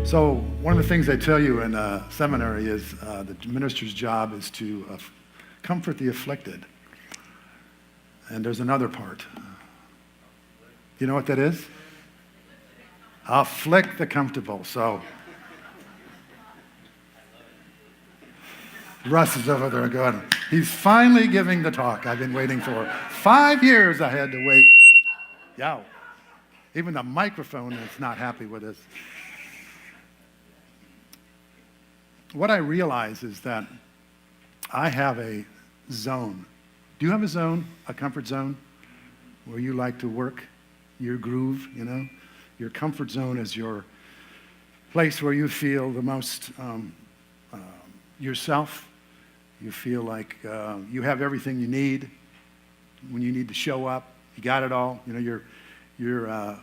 So one of the things they tell you in seminary is the minister's job is to comfort the afflicted. And there's another part. You know what that is? Afflict the comfortable. So Russ is over there going, he's finally giving the talk I've been waiting for. 5 years I had to wait. Yow. Even the microphone is not happy with this. What I realize is that I have a zone. Do you have a zone, a comfort zone, where you like to work your groove, you know? Your comfort zone is your place where you feel the most yourself. You feel like you have everything you need when you need to show up. You got it all. You know, your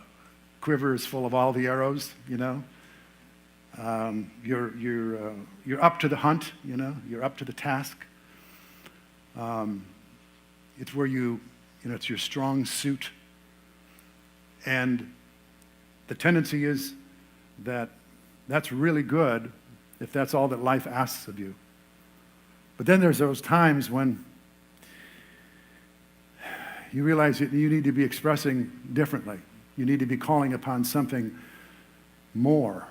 quiver is full of all the arrows, you know. You're up to the hunt, you know. You're up to the task. It's where you know, it's your strong suit. And the tendency is that that's really good if that's all that life asks of you. But then there's those times when you realize that you need to be expressing differently. You need to be calling upon something more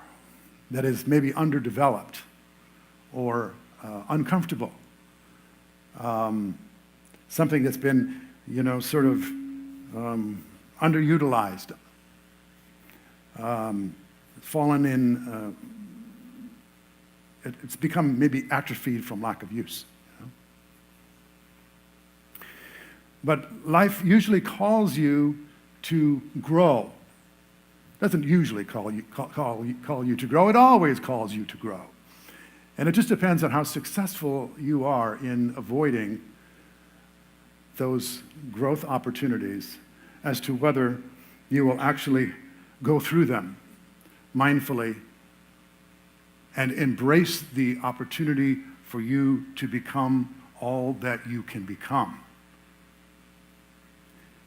that is maybe underdeveloped or uncomfortable. Something that's been, you know, sort of underutilized, fallen in, it's become maybe atrophied from lack of use. You know? But life usually calls you to grow. Doesn't usually call you to grow. It always calls you to grow. And it just depends on how successful you are in avoiding those growth opportunities as to whether you will actually go through them mindfully and embrace the opportunity for you to become all that you can become.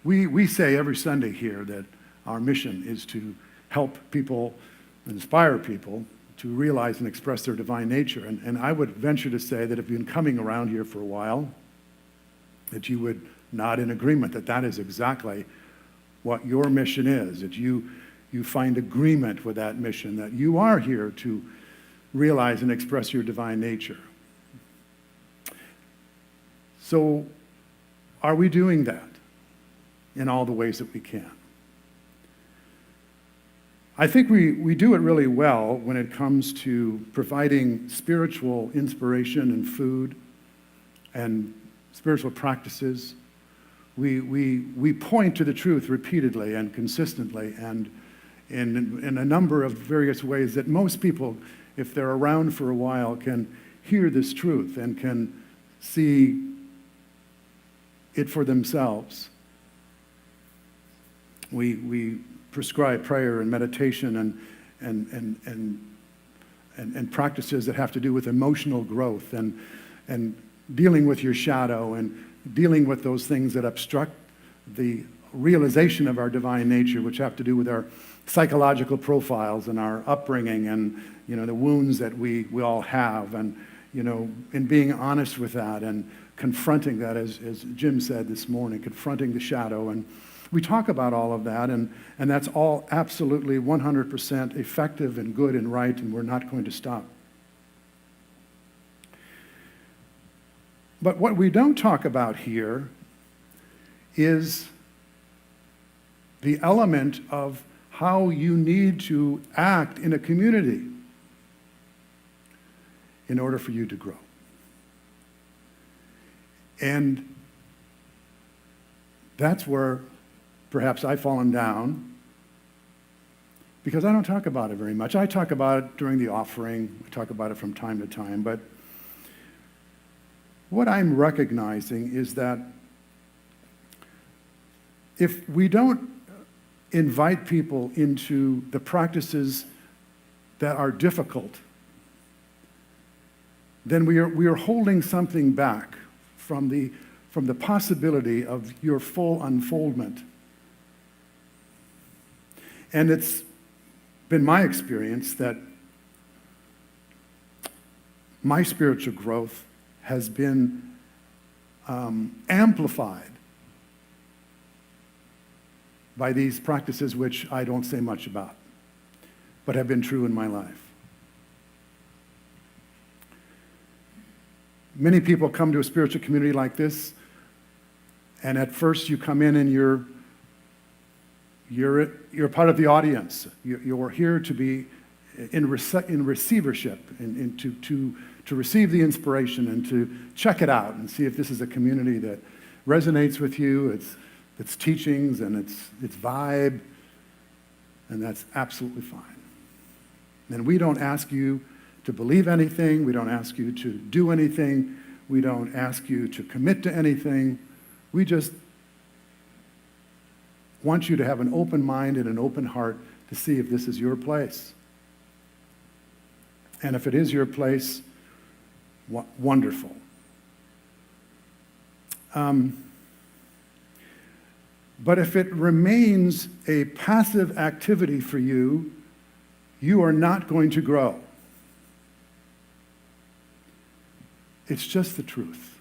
We say every Sunday here that our mission is to help people, inspire people to realize and express their divine nature. And I would venture to say that if you've been coming around here for a while, that you would nod in agreement that that is exactly what your mission is, that you find agreement with that mission, that you are here to realize and express your divine nature. So are we doing that in all the ways that we can? I think we do it really well when it comes to providing spiritual inspiration and food and spiritual practices. We point to the truth repeatedly and consistently and in a number of various ways that most people, if they're around for a while, can hear this truth and can see it for themselves. We prescribe prayer and meditation and practices that have to do with emotional growth and dealing with your shadow and dealing with those things that obstruct the realization of our divine nature, which have to do with our psychological profiles and our upbringing and, you know, the wounds that we all have, and, you know, in being honest with that and confronting that, as Jim said this morning, confronting the shadow. And we talk about all of that, and that's all absolutely 100% effective and good and right, and we're not going to stop. But what we don't talk about here is the element of how you need to act in a community in order for you to grow. And that's where perhaps I've fallen down, because I don't talk about it very much. I talk about it during the offering. I talk about it from time to time. But what I'm recognizing is that if we don't invite people into the practices that are difficult, then we are holding something back from the possibility of your full unfoldment. And it's been my experience that my spiritual growth has been amplified by these practices which I don't say much about, but have been true in my life. Many people come to a spiritual community like this, and at first you come in and you're part of the audience. You're here to be in receivership, and to receive the inspiration and to check it out and see if this is a community that resonates with you, its teachings and its vibe, and that's absolutely fine. And we don't ask you to believe anything. We don't ask you to do anything. We don't ask you to commit to anything. We just want you to have an open mind and an open heart to see if this is your place. And if it is your place, wonderful. But if it remains a passive activity for you, you are not going to grow. It's just the truth.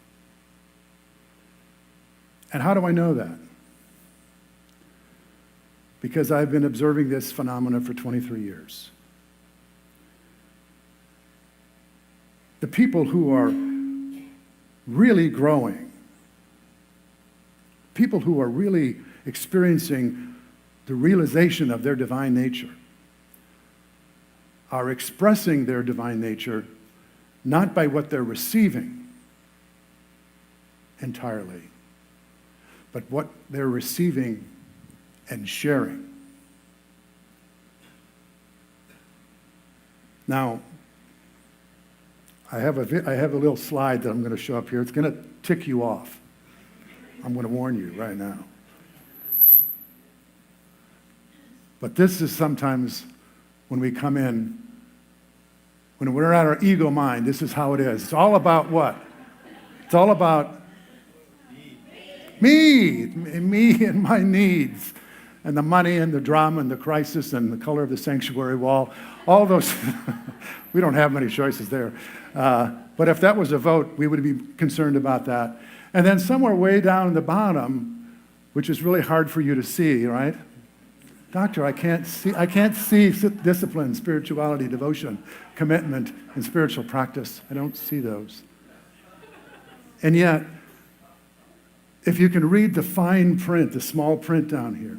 And how do I know that? Because I've been observing this phenomena for 23 years. The people who are really growing, people who are really experiencing the realization of their divine nature, are expressing their divine nature not by what they're receiving entirely, but what they're receiving and sharing. Now, I have a little slide that I'm going to show up here. It's going to tick you off. I'm going to warn you right now. But this is sometimes when we come in, when we're at our ego mind, this is how it is. It's all about what? It's all about me and my needs, and the money and the drama and the crisis and the color of the sanctuary wall, all those. We don't have many choices there. But if that was a vote, we would be concerned about that. And then somewhere way down in the bottom, which is really hard for you to see, right? Doctor, I can't see discipline, spirituality, devotion, commitment, and spiritual practice. I don't see those. And yet, if you can read the fine print, the small print down here,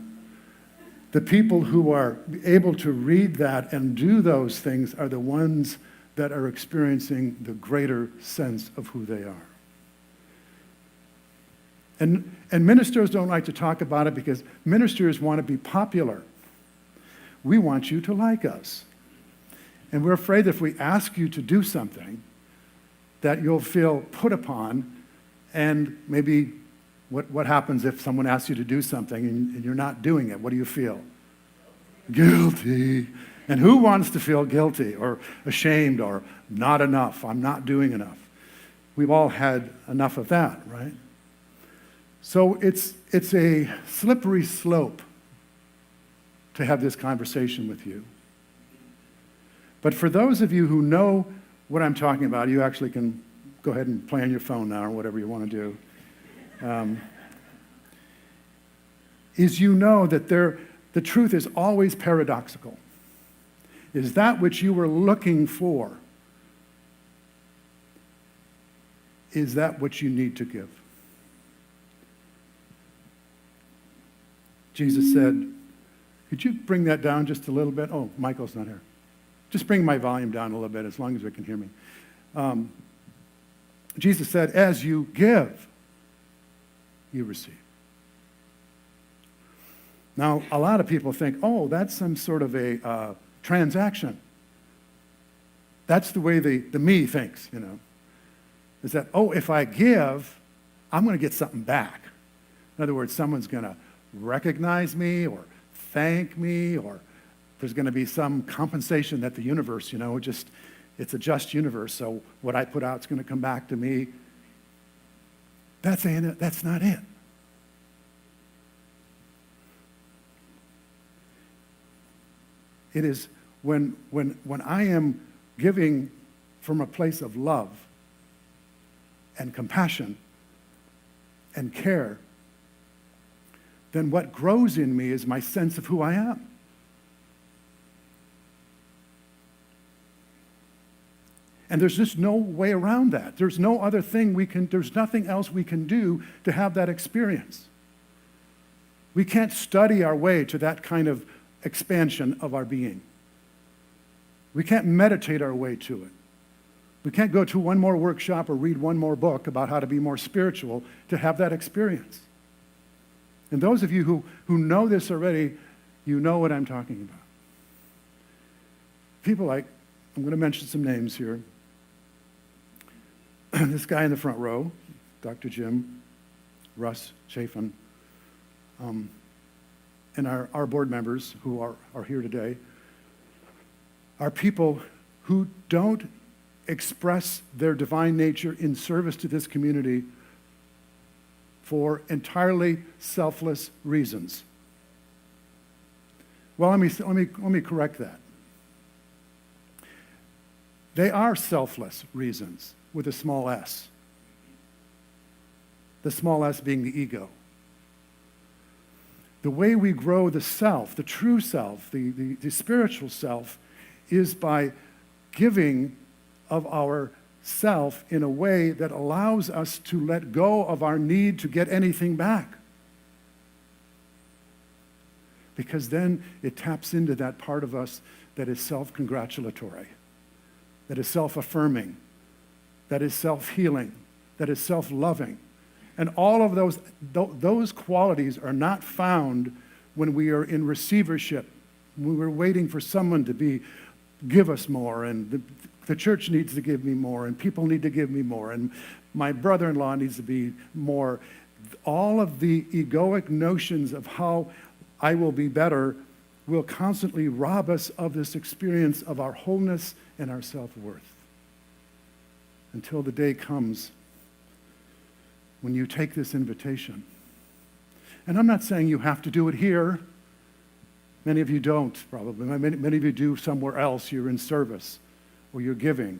the people who are able to read that and do those things are the ones that are experiencing the greater sense of who they are. And ministers don't like to talk about it because ministers want to be popular. We want you to like us. And we're afraid that if we ask you to do something, that you'll feel put upon, and maybe what happens if someone asks you to do something and you're not doing it? What do you feel? Guilty. And who wants to feel guilty or ashamed or not enough? I'm not doing enough. We've all had enough of that, right? So it's a slippery slope to have this conversation with you. But for those of you who know what I'm talking about, you actually can go ahead and play on your phone now or whatever you want to do. Is you know that the truth is always paradoxical. Is that which you were looking for, is that what you need to give? Jesus said, could you bring that down just a little bit? Oh, Michael's not here. Just bring my volume down a little bit as long as we can hear me. Jesus said, as you give, you receive. Now, a lot of people think, oh, that's some sort of a transaction. That's the way the me thinks, is that, oh, if I give, I'm going to get something back. In other words, someone's going to recognize me or thank me, or there's going to be some compensation that the universe, it's a just universe, so what I put out is going to come back to me. That's not it. It is when I am giving from a place of love and compassion and care, then what grows in me is my sense of who I am. And there's just no way around that. There's no other thing there's nothing else we can do to have that experience. We can't study our way to that kind of expansion of our being. We can't meditate our way to it. We can't go to one more workshop or read one more book about how to be more spiritual to have that experience. And those of you who know this already, you know what I'm talking about. People like, I'm going to mention some names here. This guy in the front row, Dr. Jim, Russ Chafin, and our board members who are here today, are people who don't express their divine nature in service to this community for entirely selfless reasons. Well, let me correct that. They are selfless reasons with a small s. The small s being the ego. The way we grow the self, the true self, the spiritual self, is by giving of our self in a way that allows us to let go of our need to get anything back. Because then it taps into that part of us that is self-congratulatory, that is self-affirming, that is self-healing, that is self-loving. And all of those qualities are not found when we are in receivership, when we're waiting for someone to give us more, and the church needs to give me more, and people need to give me more, and my brother-in-law needs to be more. All of the egoic notions of how I will be better will constantly rob us of this experience of our wholeness and our self-worth. Until the day comes when you take this invitation. And I'm not saying you have to do it here. Many of you don't, probably. Many of you do somewhere else. You're in service or you're giving,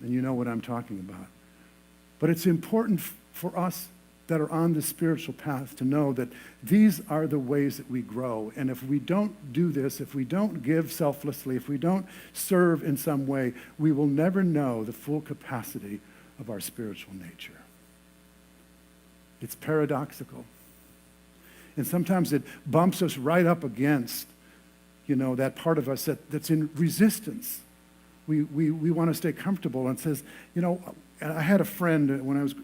and you know what I'm talking about. But it's important for us that are on the spiritual path to know that these are the ways that we grow. And if we don't do this, if we don't give selflessly, if we don't serve in some way, we will never know the full capacity of our spiritual nature. It's paradoxical. And sometimes it bumps us right up against, that part of us that's in resistance. We want to stay comfortable, and says, I had a friend when I was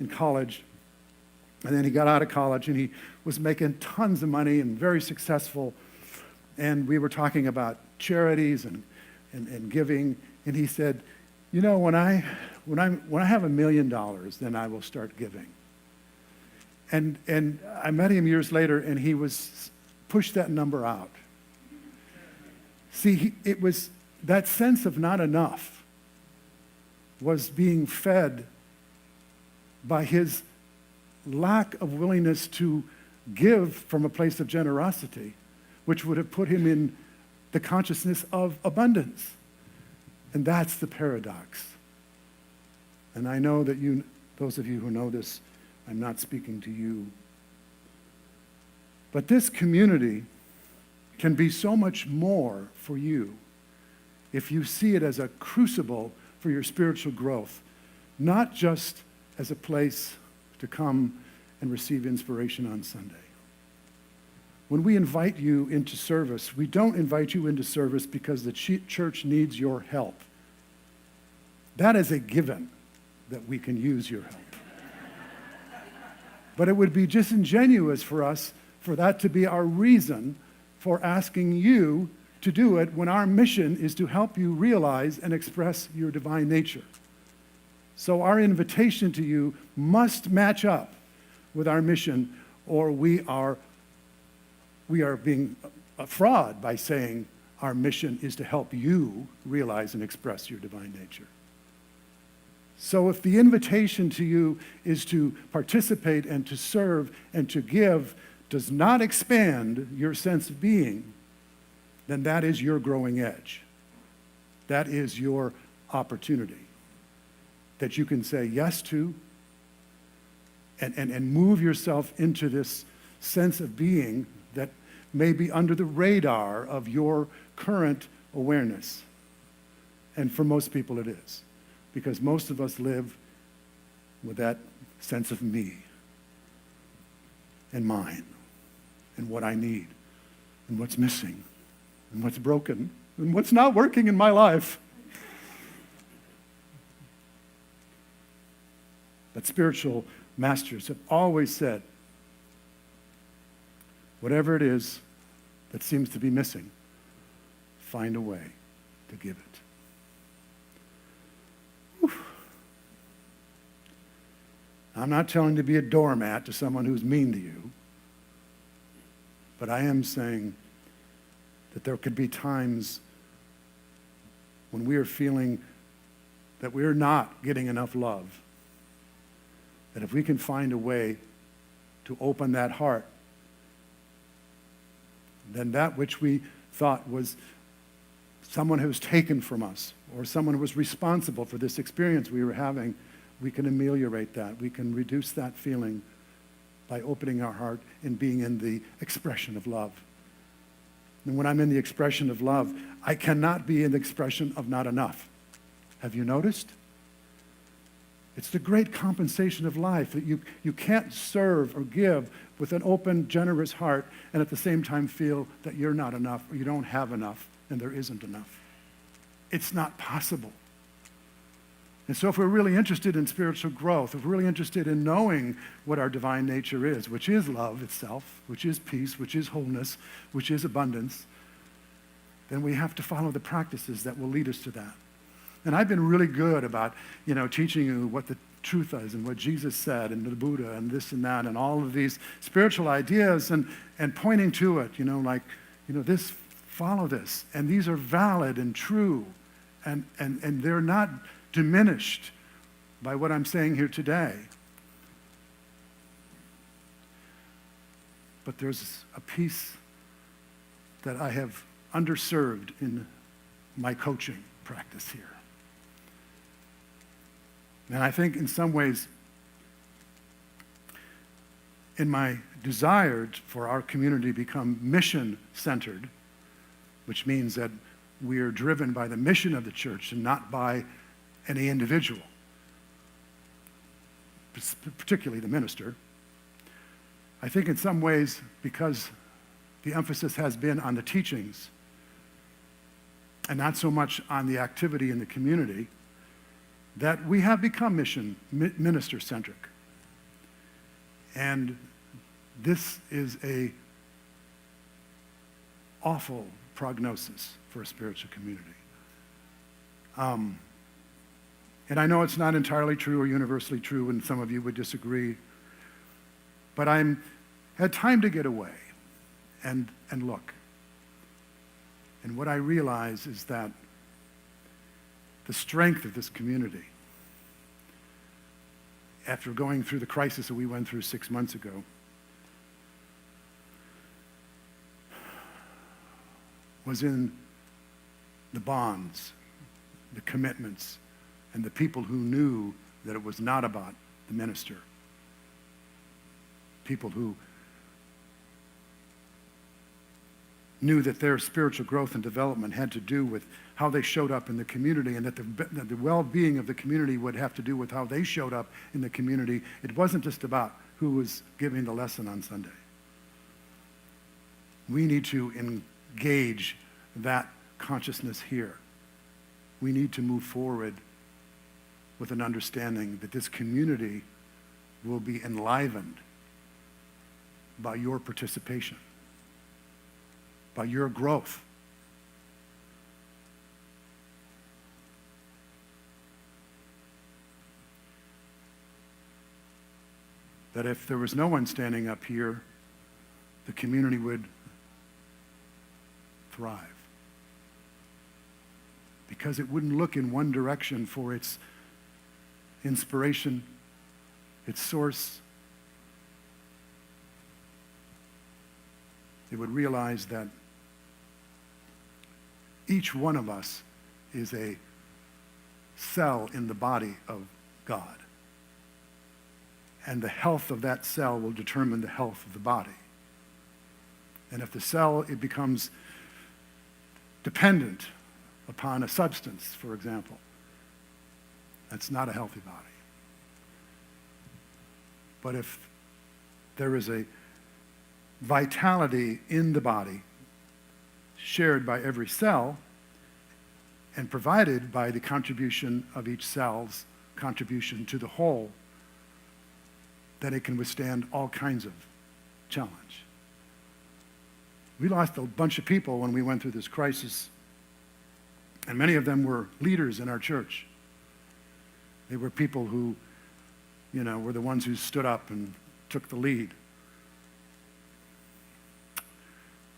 in college, and then he got out of college, and he was making tons of money and very successful, and we were talking about charities and giving, and he said, when I have $1 million, then I will start giving. And I met him years later, and he was pushed that number out. See, it was that sense of not enough was being fed by his lack of willingness to give from a place of generosity, which would have put him in the consciousness of abundance. And that's the paradox. And I know that those of you who know this, I'm not speaking to you. But this community can be so much more for you if you see it as a crucible for your spiritual growth, not just as a place to come and receive inspiration on Sunday. When we invite you into service, we don't invite you into service because the church needs your help. That is a given that we can use your help. But it would be disingenuous for us for that to be our reason for asking you to do it when our mission is to help you realize and express your divine nature. So our invitation to you must match up with our mission, or we are being a fraud by saying our mission is to help you realize and express your divine nature. So if the invitation to you is to participate and to serve and to give does not expand your sense of being, then that is your growing edge. That is your opportunity that you can say yes to and move yourself into this sense of being that may be under the radar of your current awareness. And for most people it is, because most of us live with that sense of me and mine and what I need and what's missing and what's broken and what's not working in my life. But spiritual masters have always said, whatever it is that seems to be missing, find a way to give it. Whew. I'm not telling you to be a doormat to someone who's mean to you, but I am saying that there could be times when we are feeling that we're not getting enough love, that if we can find a way to open that heart, then that which we thought was someone who was taken from us or someone who was responsible for this experience we were having, we can ameliorate that. We can reduce that feeling by opening our heart and being in the expression of love. And when I'm in the expression of love, I cannot be in the expression of not enough. Have you noticed? It's the great compensation of life that you can't serve or give with an open, generous heart and at the same time feel that you're not enough or you don't have enough and there isn't enough. It's not possible. And so if we're really interested in spiritual growth, if we're really interested in knowing what our divine nature is, which is love itself, which is peace, which is wholeness, which is abundance, then we have to follow the practices that will lead us to that. And I've been really good about, teaching you what the truth is and what Jesus said and the Buddha and this and that and all of these spiritual ideas and pointing to it, this, follow this. And these are valid and true and they're not diminished by what I'm saying here today. But there's a piece that I have underserved in my coaching practice here. And I think in some ways, in my desire for our community to become mission-centered, which means that we are driven by the mission of the church and not by any individual, particularly the minister. I think in some ways, because the emphasis has been on the teachings and not so much on the activity in the community, that we have become minister-centric. And this is a awful prognosis for a spiritual community. And I know it's not entirely true or universally true, and some of you would disagree, but I'm had time to get away and look. And what I realize is that the strength of this community, after going through the crisis that we went through 6 months ago, was in the bonds, the commitments, and the people who knew that it was not about the minister. People who knew that their spiritual growth and development had to do with how they showed up in the community, and that the well-being of the community would have to do with how they showed up in the community. It wasn't just about who was giving the lesson on Sunday. We need to engage that consciousness here. We need to move forward with an understanding that this community will be enlivened by your participation, by your growth. That if there was no one standing up here, the community would thrive. Because it wouldn't look in one direction for its inspiration, its source. It would realize that each one of us is a cell in the body of God. And the health of that cell will determine the health of the body. And if the cell, it becomes dependent upon a substance, for example, that's not a healthy body. But if there is a vitality in the body shared by every cell and provided by the contribution of each cell's contribution to the whole, then it can withstand all kinds of challenge. We lost a bunch of people when we went through this crisis, and many of them were leaders in our church. They were people who, were the ones who stood up and took the lead.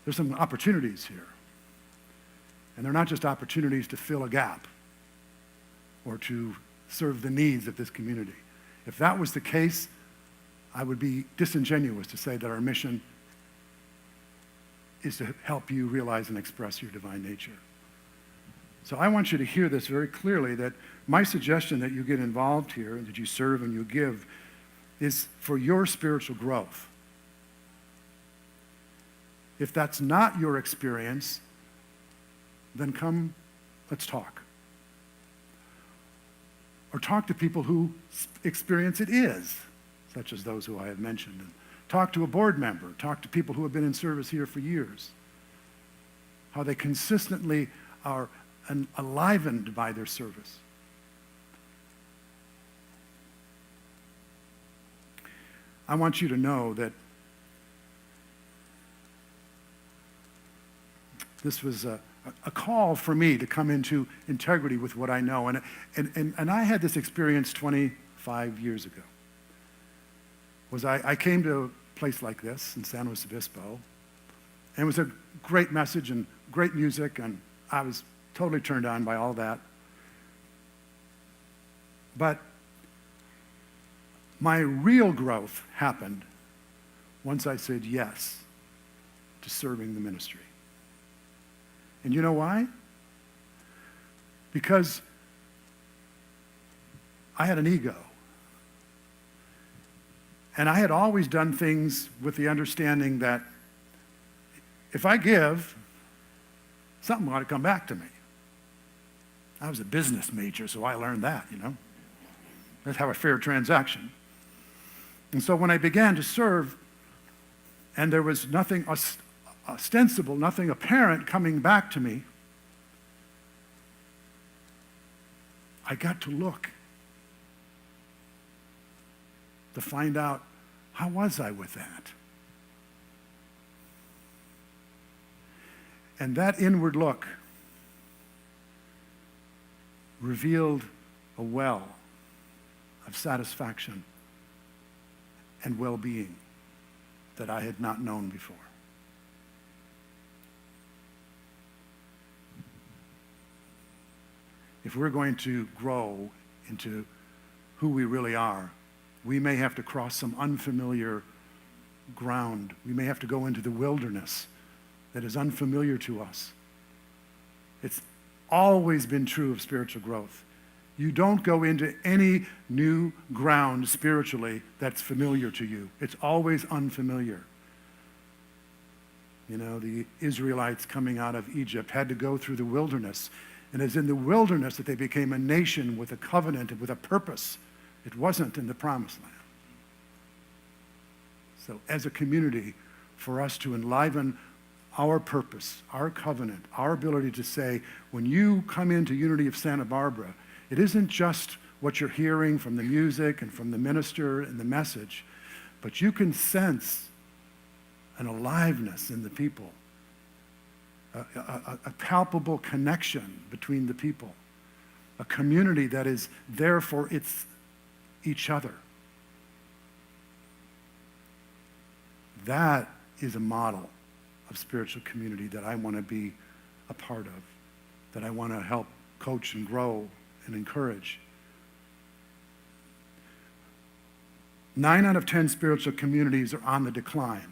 There's some opportunities here. And they're not just opportunities to fill a gap or to serve the needs of this community. If that was the case, I would be disingenuous to say that our mission is to help you realize and express your divine nature. So I want you to hear this very clearly, that my suggestion that you get involved here and that you serve and you give is for your spiritual growth. If that's not your experience, then come, let's talk. Or talk to people who experience it is, such as those who I have mentioned. And talk to a board member. Talk to people who have been in service here for years. How they consistently are enlivened by their service. I want you to know that this was a call for me to come into integrity with what I know. And I had this experience 25 years ago. I came to a place like this in San Luis Obispo, and it was a great message and great music, and I was totally turned on by all that. But my real growth happened once I said yes to serving the ministry. And you know why? Because I had an ego. And I had always done things with the understanding that if I give, something ought to come back to me. I was a business major, so I learned that, Let's have a fair transaction. And so when I began to serve, and there was nothing ostensible, nothing apparent coming back to me, I got to look to find out, how was I with that? And that inward look revealed a well of satisfaction and well-being that I had not known before. If we're going to grow into who we really are, we may have to cross some unfamiliar ground. We may have to go into the wilderness that is unfamiliar to us. It's always been true of spiritual growth. You don't go into any new ground spiritually that's familiar to you. It's always unfamiliar. The Israelites coming out of Egypt had to go through the wilderness. And it's in the wilderness that they became a nation with a covenant and with a purpose. It wasn't in the promised land. So as a community, for us to enliven our purpose, our covenant, our ability to say, when you come into Unity of Santa Barbara, it isn't just what you're hearing from the music and from the minister and the message, but you can sense an aliveness in the people, a palpable connection between the people, a community that is there for each other. That is a model of spiritual community that I want to be a part of, that I want to help coach and grow and encourage. 9 out of 10 spiritual communities are on the decline.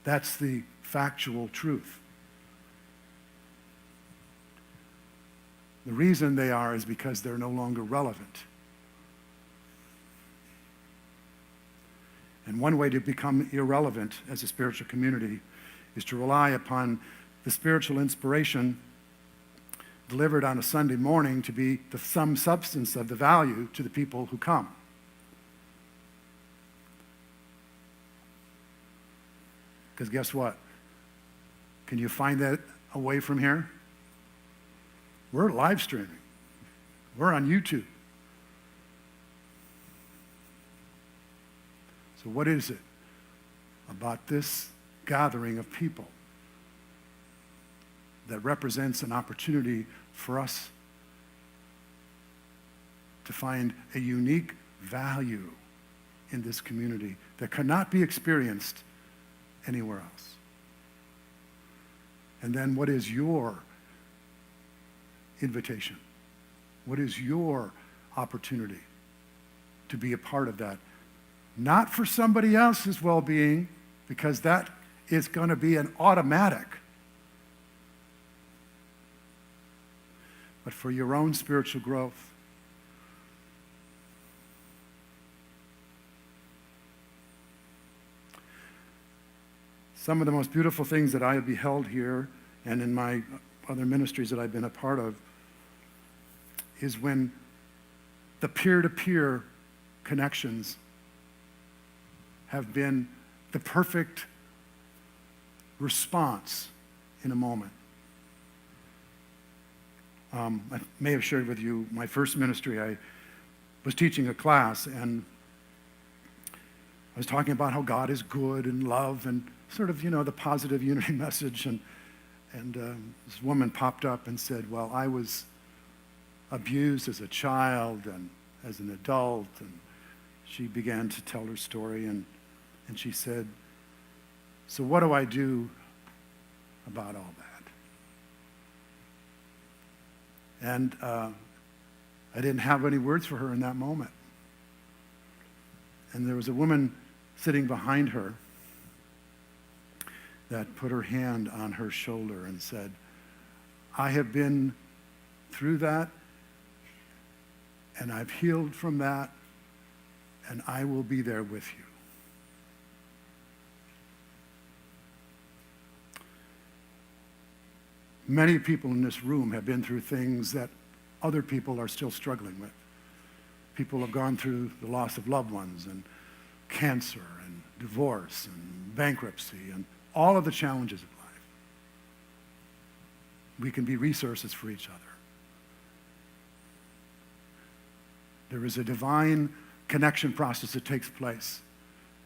That's the factual truth. The reason they are is because they're no longer relevant. And one way to become irrelevant as a spiritual community is to rely upon the spiritual inspiration delivered on a Sunday morning to be the some substance of the value to the people who come. Because guess what? Can you find that away from here? We're live streaming. We're on YouTube. So what is it about this gathering of people that represents an opportunity for us to find a unique value in this community that cannot be experienced anywhere else? And then what is your invitation? What is your opportunity to be a part of that? Not for somebody else's well-being, because that is going to be an automatic, but for your own spiritual growth. Some of the most beautiful things that I have beheld here and in my other ministries that I've been a part of is when the peer-to-peer connections have been the perfect response in a moment. I may have shared with you my first ministry. I was teaching a class, and I was talking about how God is good and love and sort of, the positive unity message. And this woman popped up and said, well, I was abused as a child and as an adult. And she began to tell her story, and she said, so what do I do about all that? And I didn't have any words for her in that moment. And there was a woman sitting behind her that put her hand on her shoulder and said, I have been through that, and I've healed from that, and I will be there with you. Many people in this room have been through things that other people are still struggling with. People have gone through the loss of loved ones and cancer and divorce and bankruptcy and all of the challenges of life. We can be resources for each other. There is a divine connection process that takes place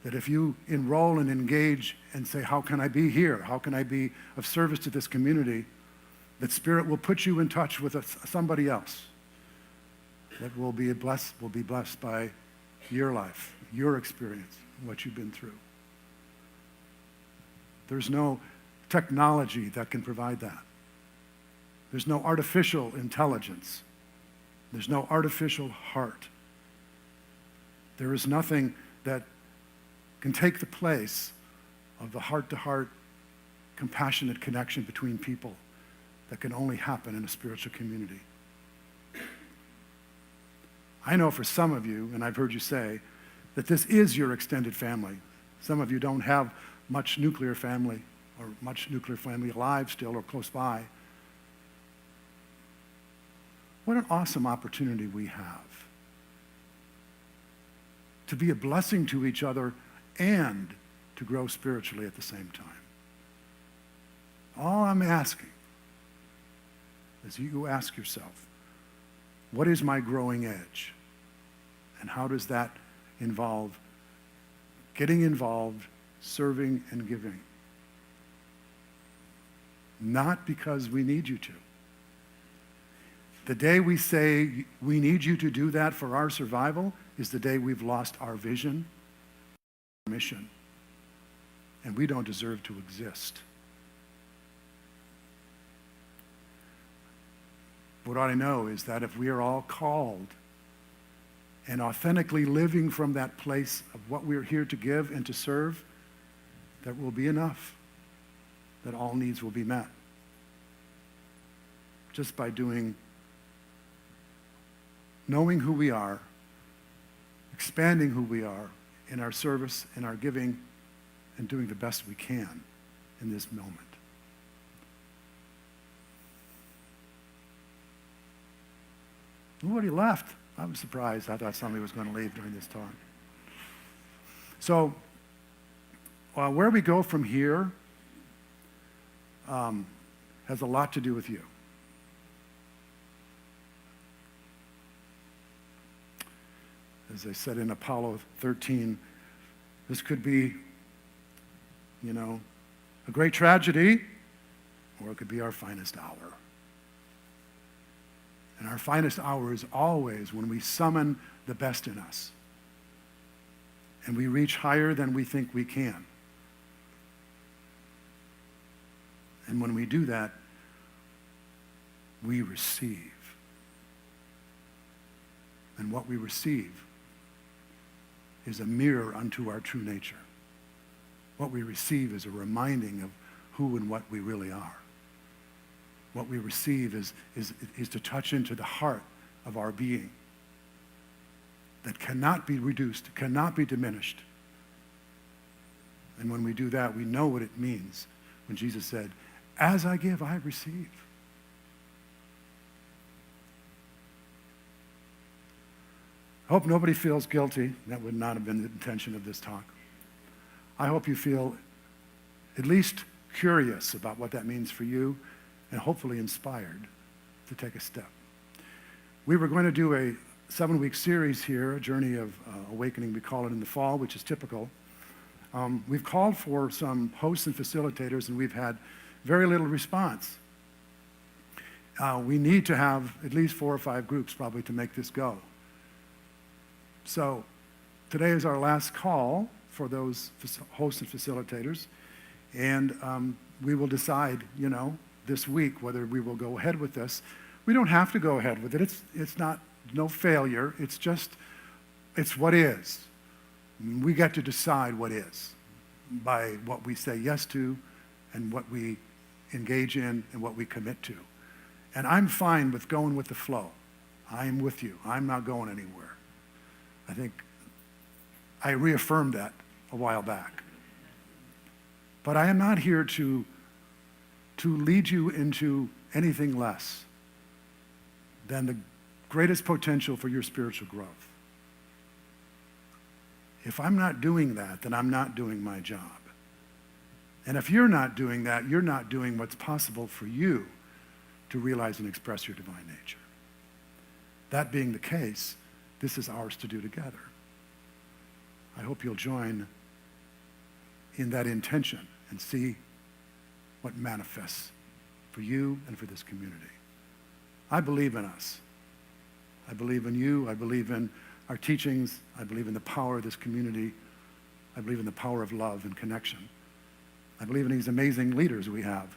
that if you enroll and engage and say, how can I be here? How can I be of service to this community? That Spirit will put you in touch with somebody else that will be blessed by your life, your experience, what you've been through. There's no technology that can provide that. There's no artificial intelligence. There's no artificial heart. There is nothing that can take the place of the heart-to-heart, compassionate connection between people that can only happen in a spiritual community. I know for some of you, and I've heard you say, that this is your extended family. Some of you don't have much nuclear family or much nuclear family alive still or close by. What an awesome opportunity we have to be a blessing to each other and to grow spiritually at the same time. All I'm asking is you ask yourself, what is my growing edge? And how does that involve getting involved, serving, and giving? Not because we need you to. The day we say we need you to do that for our survival is the day we've lost our vision, our mission, and we don't deserve to exist. What I know is that if we are all called and authentically living from that place of what we're here to give and to serve, that will be enough, that all needs will be met. Just by doing knowing who we are, expanding who we are in our service, in our giving, and doing the best we can in this moment. Nobody left. I was surprised. I thought somebody was going to leave during this talk. So, where we go from here has a lot to do with you. As I said in Apollo 13, this could be, a great tragedy, or it could be our finest hour. And our finest hour is always when we summon the best in us and we reach higher than we think we can. And when we do that, we receive. And what we receive is a mirror unto our true nature. What we receive is a reminding of who and what we really are. What we receive is to touch into the heart of our being that cannot be reduced, cannot be diminished. And when we do that, we know what it means when Jesus said, "As I give, I receive." I hope nobody feels guilty. That would not have been the intention of this talk. I hope you feel at least curious about what that means for you and hopefully inspired to take a step. We were going to do a 7-week series here, a journey of awakening, we call it, in the fall, which is typical. We've called for some hosts and facilitators, and we've had very little response. We need to have at least 4 or 5 groups probably to make this go. So today is our last call for those hosts and facilitators, and we will decide, this week whether we will go ahead with this. We don't have to go ahead with it. It's not no failure. It's what is. We get to decide what is by what we say yes to and what we engage in and what we commit to. And I'm fine with going with the flow. I'm with you. I'm not going anywhere. I think I reaffirmed that a while back. But I am not here to lead you into anything less than the greatest potential for your spiritual growth. If I'm not doing that, then I'm not doing my job. And if you're not doing that, you're not doing what's possible for you to realize and express your divine nature. That being the case, this is ours to do together. I hope you'll join in that intention and see what manifests for you and for this community. I believe in us. I believe in you. I believe in our teachings. I believe in the power of this community. I believe in the power of love and connection. I believe in these amazing leaders we have.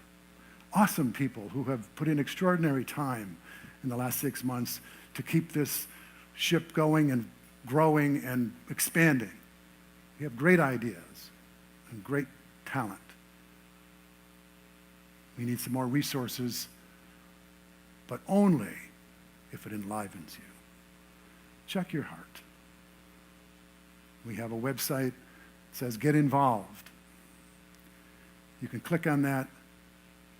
Awesome people who have put in extraordinary time in the last 6 months to keep this ship going and growing and expanding. We have great ideas and great talent. We need some more resources, but only if it enlivens you. Check your heart. We have a website that says Get Involved. You can click on that.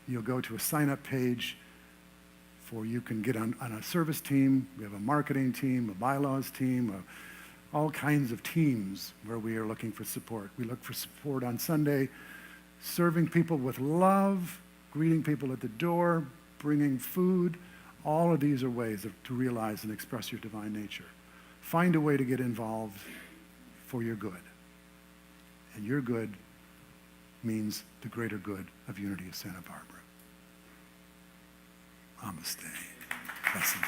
You'll go to a sign-up page for you can get on a service team. We have a marketing team, a bylaws team, all kinds of teams where we are looking for support. We look for support on Sunday, serving people with love, greeting people at the door, bringing food. All of these are ways to realize and express your divine nature. Find a way to get involved for your good. And your good means the greater good of Unity of Santa Barbara. Namaste. Blessings.